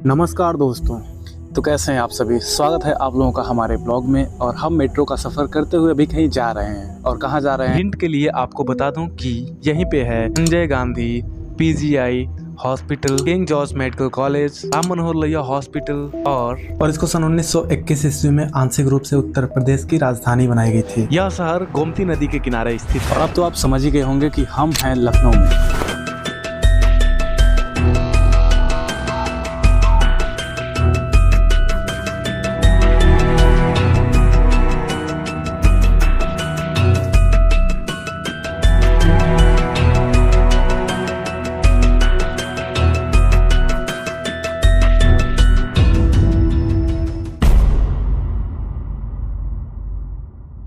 नमस्कार दोस्तों। तो कैसे हैं आप सभी। स्वागत है आप लोगों का हमारे ब्लॉग में। और हम मेट्रो का सफ़र करते हुए अभी कहीं जा रहे हैं। और कहाँ जा रहे हैं हिंट के लिए आपको बता दूं कि यहीं पे है Sanjay Gandhi PGI hospital, King George medical college, Ram Manohar Lohia hospital. और इसको सन 1921 ईस्वी में आंशिक रूप से उत्तर प्रदेश की राजधानी बनाई गई थी। यह शहर गोमती नदी के किनारे स्थित है। और अब तो आप समझ ही गए होंगे कि हम हैं लखनऊ में।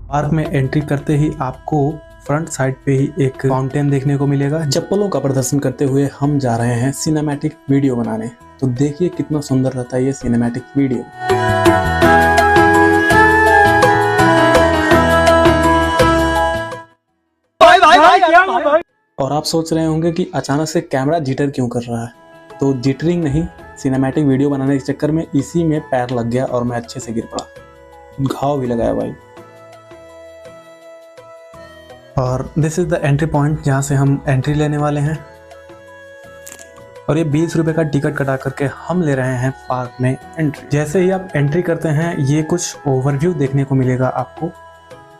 पार्क में एंट्री करते ही आपको फ्रंट साइड पे ही एक फाउंटेन देखने को मिलेगा। चप्पलों का प्रदर्शन करते हुए हम जा रहे हैं सिनेमैटिक वीडियो बनाने। तो देखिए कितना सुंदर रहता है ये सिनेमैटिक वीडियो। और आप सोच रहे होंगे कि अचानक से कैमरा जिटर क्यों कर रहा है। तो जिटरिंग नहीं, सिनेमैटिक वीडियो बनाने के चक्कर में इसी में पैर लग गया और मैं अच्छे से गिर पड़ा, घाव भी लगाया भाई। और this is the entry point जहाँ से हम एंट्री लेने वाले हैं। और ये 20 रुपये का टिकट कटा करके हम ले रहे हैं पार्क में एंट्री। जैसे ही आप एंट्री करते हैं ये कुछ ओवरव्यू देखने को मिलेगा आपको।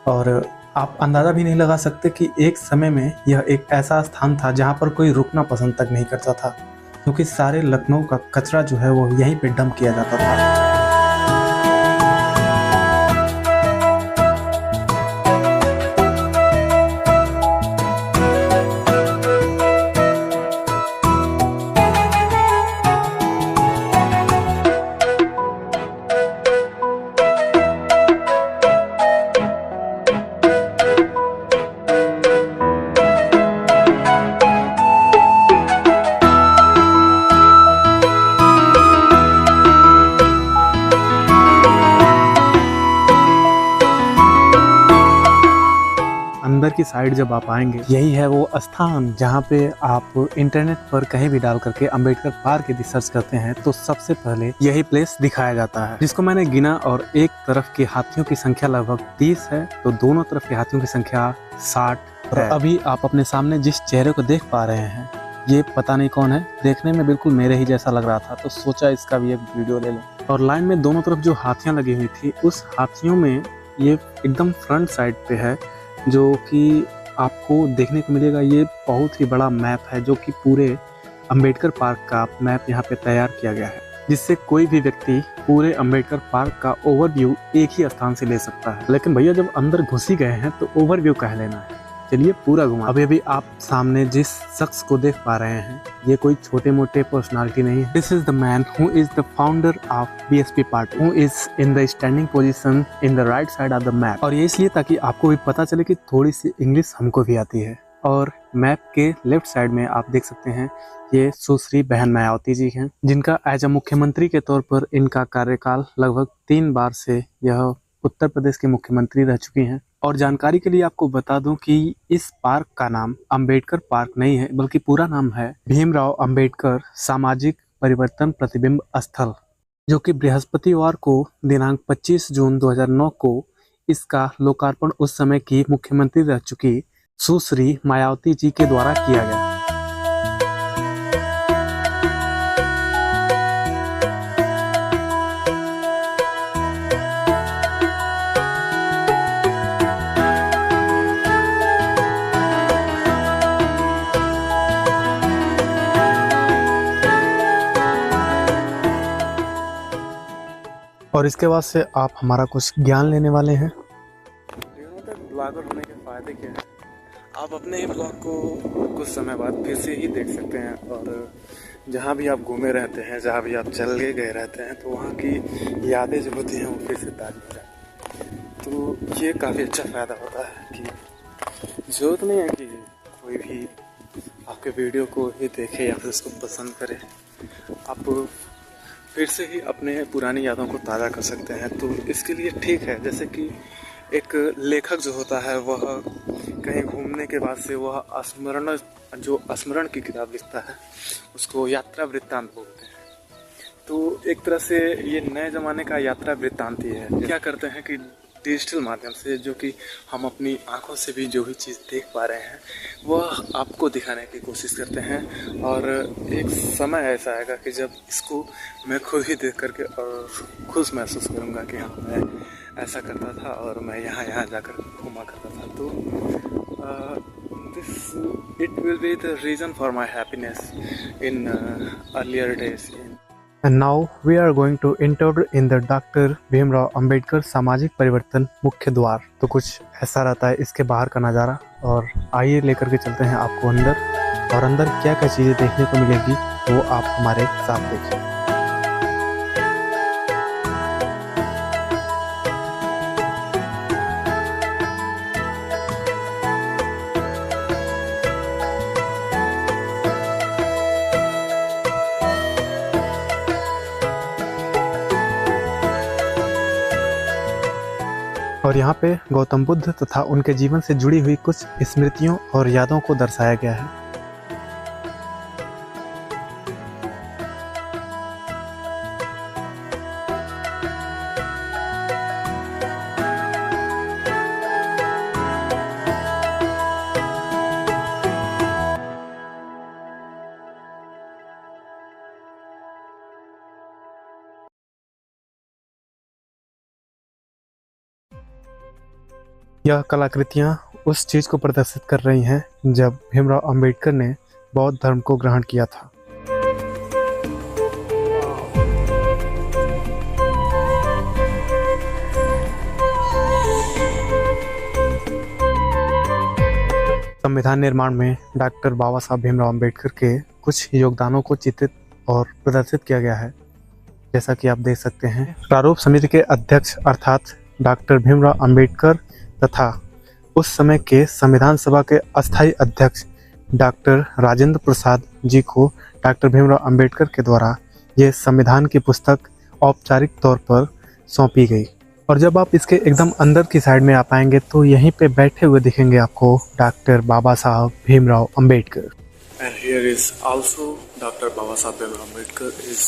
और आप अंदाज़ा भी नहीं लगा सकते कि एक समय में यह एक ऐसा स्थान था जहाँ पर कोई रुकना पसंद तक नहीं करता था, क्योंकि सारे लखनऊ का कचरा जो है वो यहीं पे डंप किया जाता था। अंदर की साइड जब आप आएंगे यही है वो स्थान जहाँ पे आप इंटरनेट पर कहीं भी डाल करके अंबेडकर पार्क यदि सर्च करते हैं तो सबसे पहले यही प्लेस दिखाया जाता है, जिसको मैंने गिना। और एक तरफ के हाथियों की संख्या लगभग 30 है, तो दोनों तरफ के हाथियों की संख्या 60 है। अभी आप अपने सामने जिस चेहरे को देख पा रहे हैं ये पता नहीं कौन है, देखने में बिल्कुल मेरे ही जैसा लग रहा था, तो सोचा इसका भी एक वीडियो ले लूं। और लाइन में दोनों तरफ जो हाथियां लगी हुई थी उस हाथियों में ये एकदम फ्रंट साइड पे है जो कि आपको देखने को मिलेगा। ये बहुत ही बड़ा मैप है जो कि पूरे अंबेडकर पार्क का मैप यहाँ पे तैयार किया गया है, जिससे कोई भी व्यक्ति पूरे अंबेडकर पार्क का ओवरव्यू एक ही स्थान से ले सकता है। लेकिन भैया जब अंदर घुस ही गए हैं तो ओवरव्यू कह लेना है। चलिए पूरा घुमा। अभी आप सामने जिस शख्स को देख पा रहे हैं ये कोई छोटे मोटे पर्सनालिटी नहीं है। This is the man who is the founder of BSP party, who is in the standing position in the right side of the map. और ये इसलिए ताकि आपको भी पता चले कि थोड़ी सी इंग्लिश हमको भी आती है। और मैप के लेफ्ट साइड में आप देख सकते हैं ये सुश्री बहन मायावती जी हैं, जिनका एज अ मुख्यमंत्री के तौर पर इनका कार्यकाल लगभग 3 बार से यह उत्तर प्रदेश के मुख्यमंत्री रह चुकी हैं। और जानकारी के लिए आपको बता दूं कि इस पार्क का नाम अंबेडकर पार्क नहीं है, बल्कि पूरा नाम है भीमराव अंबेडकर सामाजिक परिवर्तन प्रतिबिंब स्थल, जो कि बृहस्पतिवार को दिनांक 25 जून 2009 को इसका लोकार्पण उस समय की मुख्यमंत्री रह चुकी सुश्री मायावती जी के द्वारा किया गया। और इसके बाद से आप हमारा कुछ ज्ञान लेने वाले हैं। ब्लॉगर होने के फायदे क्या है, आप अपने ही ब्लॉग को कुछ समय बाद फिर से ही देख सकते हैं। और जहाँ भी आप घूमे रहते हैं, जहाँ भी आप चल गए रहते हैं, तो वहाँ की यादें जो होती हैं वो फिर से ताज़ा हो जाती हैं। तो ये काफ़ी अच्छा फ़ायदा होता है कि ज़रूरत नहीं है कि कोई भी आपके वीडियो को ही देखे या फिर उसको पसंद करे, आप फिर से ही अपने पुरानी यादों को ताज़ा कर सकते हैं। तो इसके लिए ठीक है, जैसे कि एक लेखक जो होता है वह कहीं घूमने के बाद से वह स्मरण की किताब लिखता है, उसको यात्रा वृत्तांत बोलते हैं। तो एक तरह से ये नए ज़माने का यात्रा वृत्तांत ही है। क्या करते हैं कि डिजिटल माध्यम से, जो कि हम अपनी आंखों से भी जो भी चीज़ देख पा रहे हैं वह आपको दिखाने की कोशिश करते हैं। और एक समय ऐसा आएगा कि जब इसको मैं खुद ही देख करके और खुश महसूस करूँगा कि हाँ, मैं ऐसा करता था और मैं यहाँ जाकर घूमा करता था। तो this it will be the reason for my happiness in earlier days. And now we are going to enter in the doctor Bhimrao Ambedkar सामाजिक परिवर्तन मुख्य द्वार। तो कुछ ऐसा रहता है इसके बाहर का नज़ारा, और आइए लेकर के चलते हैं आपको अंदर, और अंदर क्या क्या चीज़ें देखने को मिलेगी वो आप हमारे साथ देखिए। और यहाँ पे गौतम बुद्ध तथा उनके जीवन से जुड़ी हुई कुछ स्मृतियों और यादों को दर्शाया गया है। यह कलाकृतियाँ उस चीज़ को प्रदर्शित कर रही हैं जब भीमराव अंबेडकर ने बौद्ध धर्म को ग्रहण किया था। संविधान निर्माण में डॉक्टर बाबा साहब भीमराव अंबेडकर के कुछ योगदानों को चित्रित और प्रदर्शित किया गया है, जैसा कि आप देख सकते हैं। प्रारूप समिति के अध्यक्ष अर्थात डॉक्टर भीमराव अंबेडकर तथा उस समय के संविधान सभा के अस्थायी अध्यक्ष डॉक्टर राजेंद्र प्रसाद जी को डॉक्टर भीमराव अंबेडकर के द्वारा ये संविधान की पुस्तक औपचारिक तौर पर सौंपी गई। और जब आप इसके एकदम अंदर की साइड में आ पाएंगे तो यहीं पे बैठे हुए दिखेंगे आपको doctor Baba Saheb Bhimrao Ambedkar. And here is also Dr. Baba Saheb Bhimrao Ambedkar is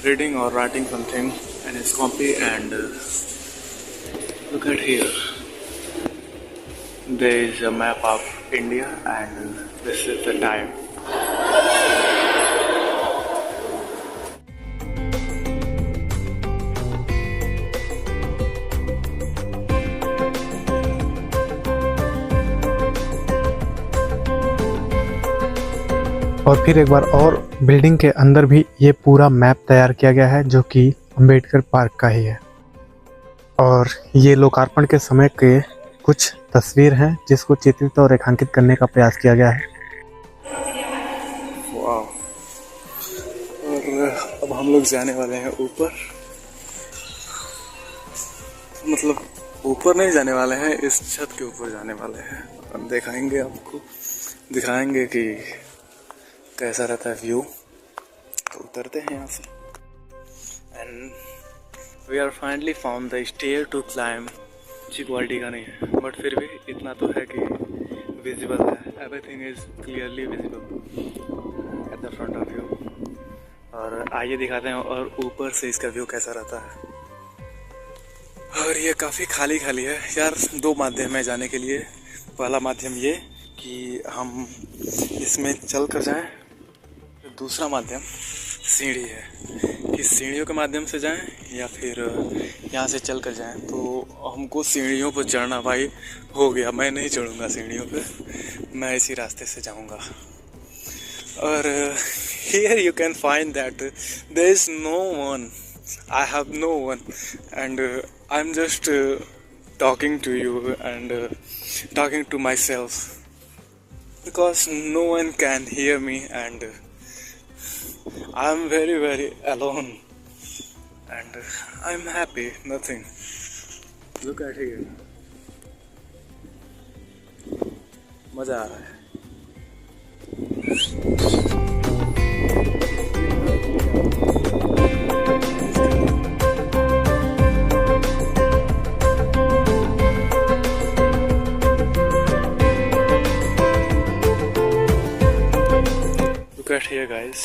reading or writing something in his copy, and look at here. There is a map of India, and this is the time. और फिर एक बार और building के अंदर भी ये पूरा map तैयार किया गया है, जो कि अंबेडकर पार्क का ही है। और ये लोकार्पण के समय के कुछ तस्वीर हैं जिसको चित्रित और रेखांकित करने का प्रयास किया गया है। वाह! और अब हम लोग जाने वाले हैं ऊपर, मतलब ऊपर नहीं जाने वाले हैं, इस छत के ऊपर जाने वाले हैं। हम दिखाएंगे आपको, दिखाएंगे कि कैसा रहता है व्यू। तो उतरते हैं यहाँ से। And we are finally found the stair to climb. अच्छी क्वालिटी का नहीं है, बट फिर भी इतना तो है कि विजिबल है। Everything is clearly visible at the front of you. और आइए दिखाते हैं और ऊपर से इसका व्यू कैसा रहता है। और ये काफ़ी खाली खाली है यार। दो माध्यम है जाने के लिए। पहला माध्यम ये कि हम इसमें चल कर जाएँ, दूसरा माध्यम सीढ़ी है कि सीढ़ियों के माध्यम से जाएं या फिर यहाँ से चल कर जाएं। तो हमको सीढ़ियों पर चढ़ना भाई हो गया, मैं नहीं चढ़ूँगा सीढ़ियों पे, मैं इसी रास्ते से जाऊँगा। और here you can find that there is no one, I have no one, and I am just talking to you and talking to myself, because no one can hear me, and I'm very alone, and I'm happy. Nothing. Look at here. मजा आ रहा है। Look at here, guys.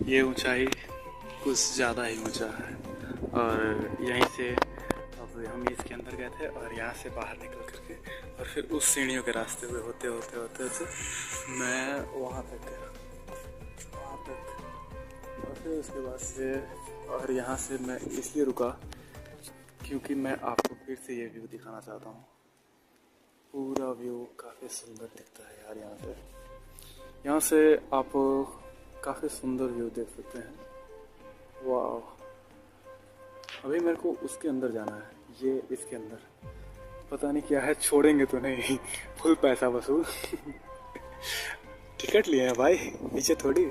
ये ऊंचाई कुछ ज़्यादा ही ऊंचा है। और यहीं से अब हम इसके अंदर गए थे और यहाँ से बाहर निकल करके और फिर उस सीढ़ियों के रास्ते हुए होते मैं वहाँ तक गया, वहाँ तक। और फिर उसके बाद से और यहाँ से मैं इसलिए रुका क्योंकि मैं आपको फिर से ये व्यू दिखाना चाहता हूँ। पूरा व्यू काफ़ी सुंदर दिखता है यार। यहाँ से आप काफ़ी सुंदर व्यू देख सकते हैं। वाह, अभी मेरे को उसके अंदर जाना है, ये इसके अंदर पता नहीं क्या है, छोड़ेंगे तो नहीं, फुल पैसा वसूल। टिकट लिए हैं भाई, पीछे थोड़ी।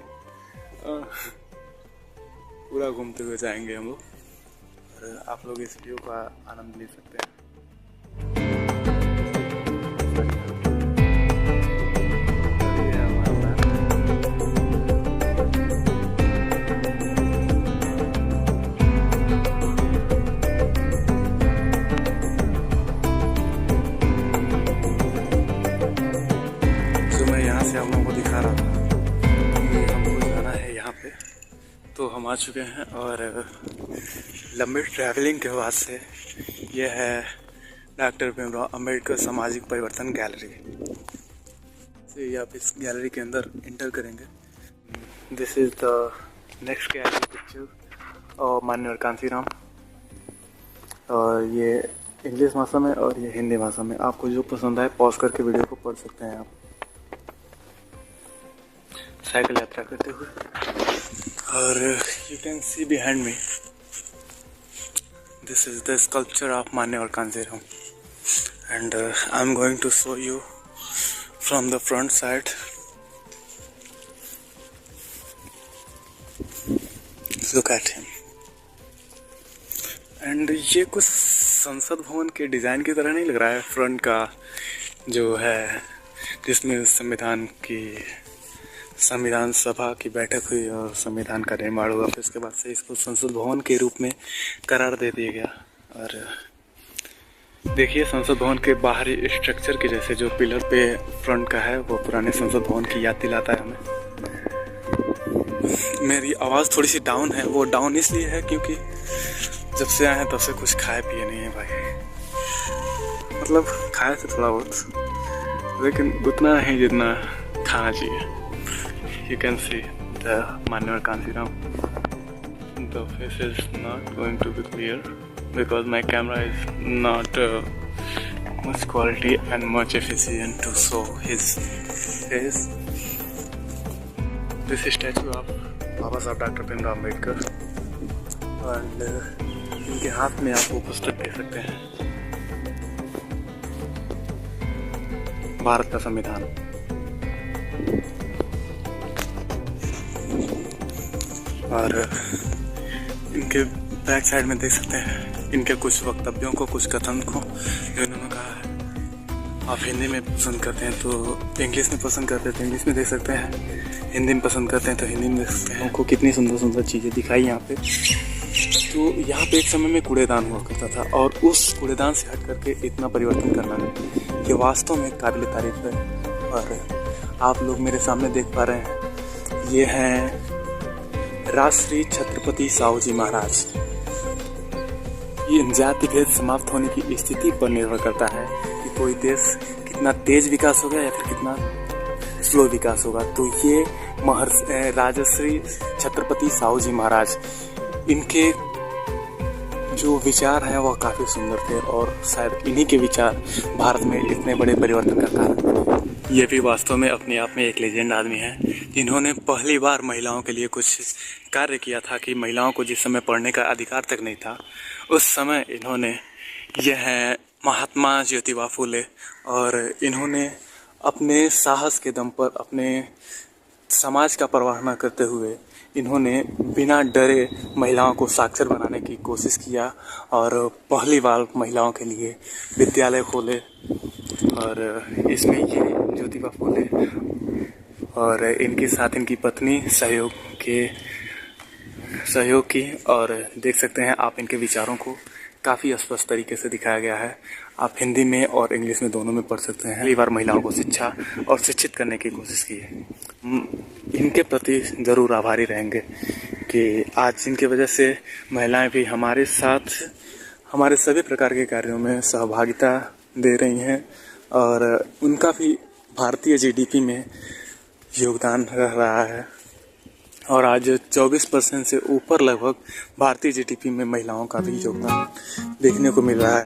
पूरा घूमते हुए जाएंगे हम लोग और आप लोग इस व्यू का आनंद ले सकते हैं। हम लोगों को दिखा रहा था कि हमको जाना है यहाँ पे, तो हम आ चुके हैं। और लंबी ट्रैवलिंग के बाद से ये है डॉक्टर भीमराव अंबेडकर सामाजिक परिवर्तन गैलरी। से आप इस गैलरी के अंदर इंटर करेंगे। This is the next gallery picture और माननीय कांसीराम। और ये इंग्लिश भाषा में और ये हिंदी भाषा में। आपको जो पसंद आए पॉज करके वीडियो को पढ़ सकते हैं आप। साइकिल यात्रा करते हुए। और you can see behind me, this is the sculpture of मान्यवर Kanshiram and I am going to show you from the front side. Look at him. And ये कुछ संसद भवन के डिज़ाइन की तरह नहीं लग रहा है। फ्रंट का जो है जिसमें संविधान सभा की बैठक हुई और संविधान का निर्माण हुआ, फिर उसके बाद से इसको संसद भवन के रूप में करार दे दिया गया। और देखिए संसद भवन के बाहरी स्ट्रक्चर के जैसे जो पिलर पे फ्रंट का है वो पुराने संसद भवन की याद दिलाता है हमें। मेरी आवाज़ थोड़ी सी डाउन है, वो डाउन इसलिए है क्योंकि जब से आए हैं तब से कुछ खाए पिए नहीं है भाई। मतलब खाए थे थोड़ा बहुत, लेकिन उतना नहीं जितना खाना चाहिए। You can see the Manohar Kansiram. The face is not going to be clear because my camera is not much quality and much efficient to show his face. This is statue of Baba Saheb Dr. Bhimrao Ambedkar and इनके हाथ में आप वो पुस्तक देख सकते हैं, भारत का संविधान। और इनके बैक साइड में देख सकते हैं इनके कुछ वक्तव्यों को, कुछ कथन को जो इन्होंने कहा है। आप हिंदी में पसंद करते हैं तो इंग्लिश में पसंद करते हैं तो इंग्लिश में देख सकते हैं, हिंदी में पसंद करते हैं तो हिंदी में देख सकते हैं। उनको कितनी सुंदर सुंदर चीज़ें दिखाई यहाँ पे। तो यहाँ पे एक समय में कूड़ेदान हुआ करता था और उस कूड़ेदान से हट करके इतना परिवर्तन करना ये वास्तव में काबिल तारीफ है। और आप लोग मेरे सामने देख पा रहे हैं, ये हैं राजश्री छत्रपति साहू जी महाराज। ये जाति भेद समाप्त होने की स्थिति पर निर्भर करता है कि कोई देश कितना तेज विकास होगा या फिर कितना स्लो विकास होगा। तो ये राजश्री छत्रपति साहू जी महाराज, इनके जो विचार हैं वह काफ़ी सुंदर थे और शायद इन्हीं के विचार भारत में इतने बड़े परिवर्तन का कारण बने। ये भी वास्तव में अपने आप में एक लेजेंड आदमी है जिन्होंने पहली बार महिलाओं के लिए कुछ कार्य किया था कि महिलाओं को जिस समय पढ़ने का अधिकार तक नहीं था उस समय इन्होंने, यह है महात्मा ज्योतिबा फूले, और इन्होंने अपने साहस के दम पर अपने समाज का परवाह न करते हुए इन्होंने बिना डरे महिलाओं को साक्षर बनाने की कोशिश किया और पहली बार महिलाओं के लिए विद्यालय खोले। और इसमें ये ज्योतिबा फूले और इनके साथ इनकी पत्नी सहयोग की। और देख सकते हैं आप इनके विचारों को काफ़ी स्पष्ट तरीके से दिखाया गया है। आप हिंदी में और इंग्लिश में दोनों में पढ़ सकते हैं। पहली बार महिलाओं को शिक्षा और शिक्षित करने की कोशिश की है। इनके प्रति ज़रूर आभारी रहेंगे कि आज जिनकी वजह से महिलाएं भी हमारे साथ हमारे सभी प्रकार के कार्यों में सहभागिता दे रही हैं और उनका भी भारतीय जीडीपी में योगदान रह रहा है। और आज 24% से ऊपर लगभग भारतीय जीडीपी में महिलाओं का भी योगदान देखने को मिल रहा है।